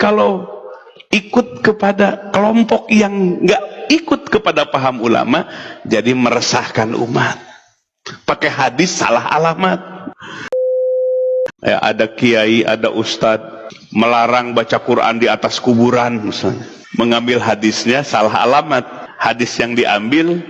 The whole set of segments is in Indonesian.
kalau ikut kepada kelompok yang nggak ikut kepada paham ulama, jadi meresahkan umat. Pakai hadis salah alamat. Ya, ada kiai, ada ustadz melarang baca Quran di atas kuburan misalnya. Mengambil hadisnya salah alamat. Hadis yang diambil,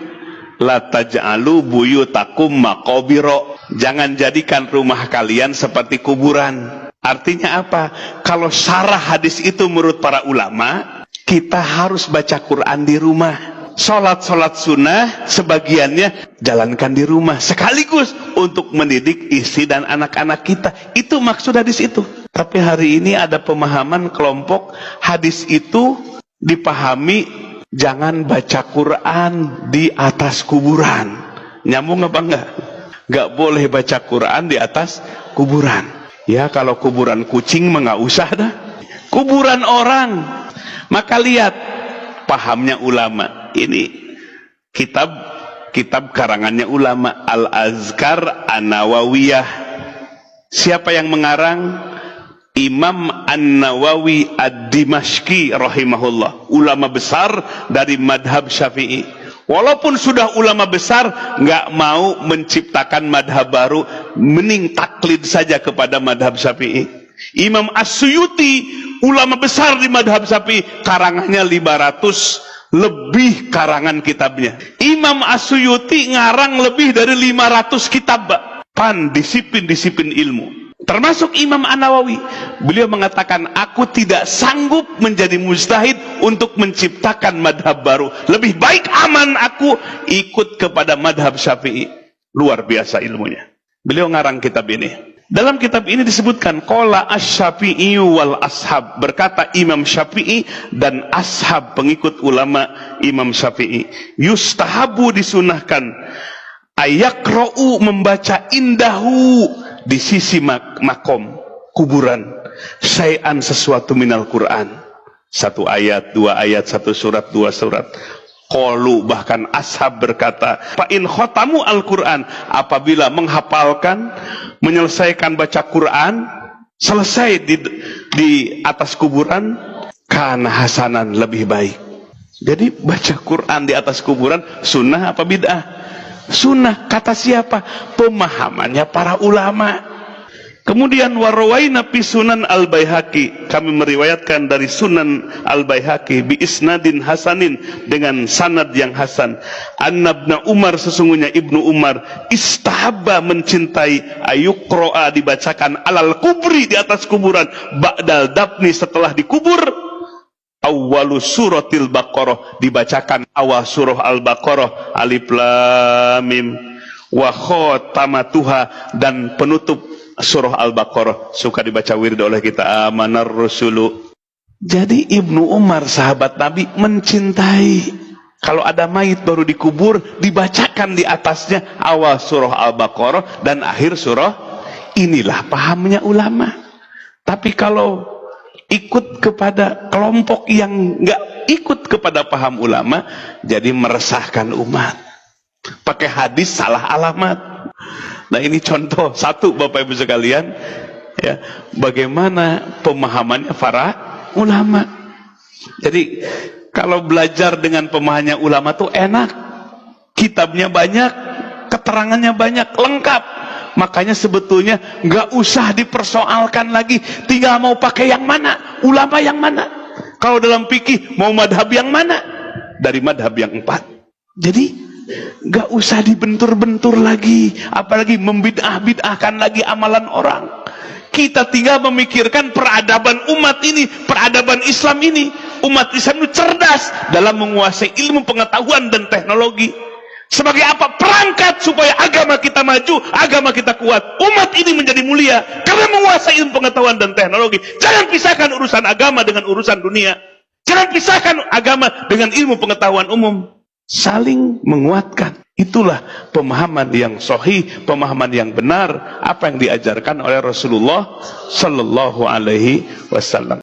la taj'alu buyutakum maqabiro. Jangan jadikan rumah kalian seperti kuburan. Artinya apa? Kalau syarah hadis itu menurut para ulama, kita harus baca Quran di rumah. Sholat sunnah sebagiannya jalankan di rumah, sekaligus untuk mendidik istri dan anak-anak kita. Itu maksud hadis itu. Tapi hari ini ada pemahaman kelompok hadis itu dipahami jangan baca Quran di atas kuburan. Nyambung apa enggak? Enggak boleh baca Quran di atas kuburan. Ya, kalau kuburan kucing mah nggak usah dah. Kuburan orang. Maka lihat pahamnya ulama. Ini kitab karangannya ulama, Al-Azkar An-Nawawiyah. Siapa yang mengarang? Imam An-Nawawi Ad-Dimashqi rahimahullah, ulama besar dari madhab Syafi'i. Walaupun sudah ulama besar, nggak mau menciptakan madhab baru, mending taklid saja kepada madhab Syafi'i. Imam As-Suyuti, ulama besar di madhab Syafi'i, karangannya 500 lebih karangan kitabnya. Imam As-Suyuti ngarang lebih dari 500 kitab, disiplin ilmu. Termasuk Imam An-Nawawi. Beliau mengatakan, aku tidak sanggup menjadi mujtahid untuk menciptakan madhab baru. Lebih baik aman aku ikut kepada madhab Syafi'i. Luar biasa ilmunya. Beliau ngarang kitab ini. Dalam kitab ini disebutkan, qala asy-Syafi'i wal ashab, berkata Imam Syafi'i dan ashab pengikut ulama Imam Syafi'i, yustahabu disunahkan, ayakra'u membaca indahu di sisi makom kuburan, syai'an sesuatu minal Quran, satu ayat, dua ayat, satu surat, dua surat. Qalu, bahkan ashab berkata, fa in khotamu al-Quran, apabila menghafalkan, menyelesaikan baca Quran, selesai di atas kuburan, kana hasanan, lebih baik. Jadi baca Quran di atas kuburan sunnah apa bid'ah? Sunnah. Kata siapa? Pemahamannya para ulama. Kemudian warawaina fi Sunan Al-Baihaqi, kami meriwayatkan dari Sunan Al-Baihaqi bi isnadin hasanin, dengan sanad yang hasan, anna Ibnu Umar, sesungguhnya Ibnu Umar, istahabba mencintai, ayuqra'a dibacakan, alal kubri di atas kuburan, ba'dal dafni setelah dikubur, awwalu suratil Baqarah dibacakan awal surah Al-Baqarah, alif lam mim, wa khatamatuha, dan penutup surah Al-Baqarah suka dibaca wirid oleh kita, amanar rusulu. Jadi Ibnu Umar sahabat Nabi mencintai kalau ada mayit baru dikubur dibacakan di atasnya awal surah Al-Baqarah dan akhir surah. Inilah pahamnya ulama. Tapi kalau ikut kepada kelompok yang nggak ikut kepada paham ulama, jadi meresahkan umat. Pakai hadis salah alamat. Nah, ini contoh satu, Bapak Ibu sekalian, ya, bagaimana pemahamannya para ulama. Jadi kalau belajar dengan pemahamannya ulama tuh enak, kitabnya banyak, keterangannya banyak, lengkap. Makanya sebetulnya nggak usah dipersoalkan lagi, tinggal mau pakai yang mana, ulama yang mana. Kalau dalam fikih mau madhab yang mana, dari madhab yang 4. Jadi gak usah dibentur-bentur lagi, apalagi membid'ah-bid'ahkan lagi amalan orang. Kita tinggal memikirkan peradaban umat ini, peradaban Islam ini. Umat Islam itu cerdas dalam menguasai ilmu pengetahuan dan teknologi. Sebagai apa? Perangkat supaya agama kita maju, agama kita kuat. Umat ini menjadi mulia karena menguasai ilmu pengetahuan dan teknologi. Jangan pisahkan urusan agama dengan urusan dunia. Jangan pisahkan agama dengan ilmu pengetahuan umum. Saling menguatkan. Itulah pemahaman yang sahih, pemahaman yang benar, apa yang diajarkan oleh Rasulullah sallallahu alaihi wasallam.